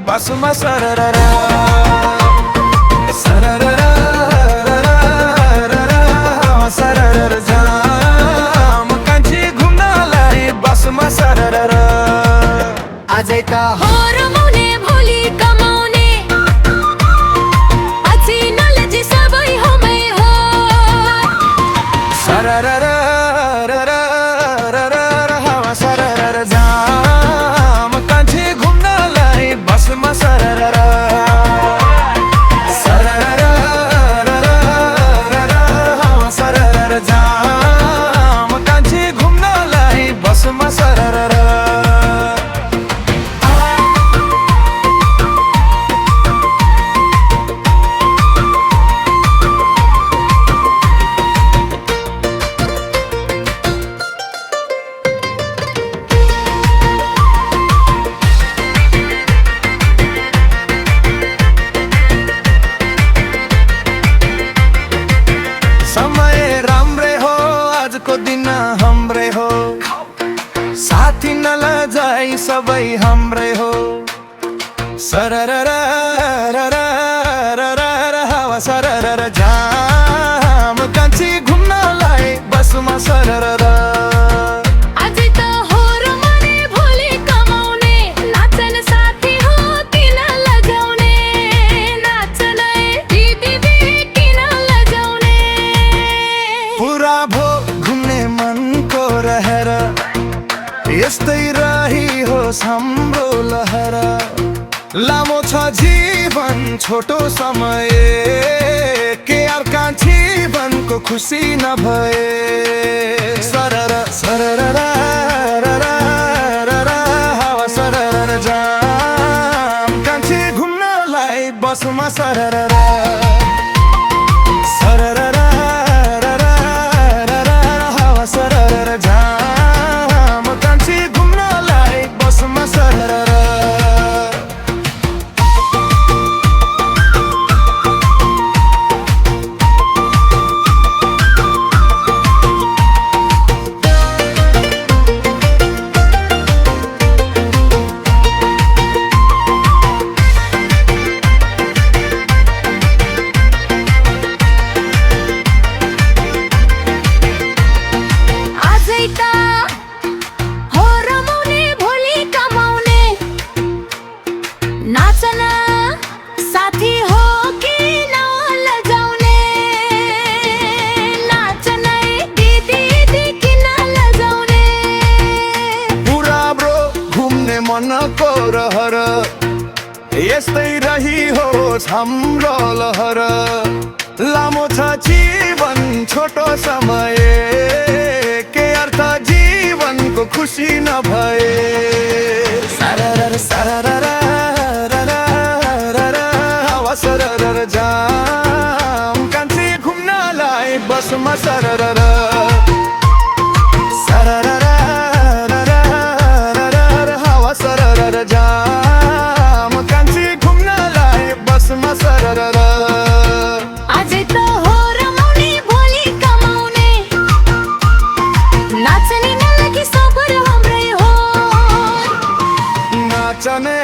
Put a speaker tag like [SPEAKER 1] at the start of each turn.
[SPEAKER 1] बसमा सरररा सरररा सररर जाम कान्छी घुम्नलाई बसमा सरररा
[SPEAKER 2] अझै त
[SPEAKER 3] हो रमाउने भोलि कमाउने अझै नलजी सबै होमै हो
[SPEAKER 1] सरररा सररर जाम कान्छी घुम्नलाई बसमा सरररा सरररा सररर जाम कान्छी घुम्नलाई बसमा सरररा समय राम्रै हो आजको दिन हाम्रै हो साथी नलजाई सबै हाम्रै हो सरररा हावा सररर जाम कान्छी घुम्नलाई बसमा सरररा
[SPEAKER 3] अझै त हो रमाउने भोलि कमाउने नाचन साथी हो किन लजाउने नाचन दिदी किन लजाउने
[SPEAKER 1] पुरा भो घुम्ने मनको रहेर यस्तै रही होस् हाम्रो लहर लामो छ जीवन छोटो समय के अर्का जीवनको खुसी नभए सरर सरर हावा सरर जाम कान्छी घुम्नलाई बसमा सरर सरर हावा सरर जाम कान्छी घुम्नलाई बसमा सरर
[SPEAKER 3] अझै त हो रमाउने भोलि कमाउने नाचन साथी हो किन लजाउने नाचन दिदी किन लजाउने
[SPEAKER 1] पुरा ब्रो घुम्ने मनको रहर यस्तै रही होस् हाम्रो लहर लामो छ जीवन छोटो समय के अर्थ जीवनको खुसी नभए सरर सरर हावा सरर जाम कान्छी घुम्नलाई बसमा सरर सरर हावा सरर जाम कान्छी घुम्नलाई बसमा सरर
[SPEAKER 3] अझै त हो रमाउने भोलि कमाउने नाचनी नलागी सबर हाम्रै हो
[SPEAKER 1] नाचने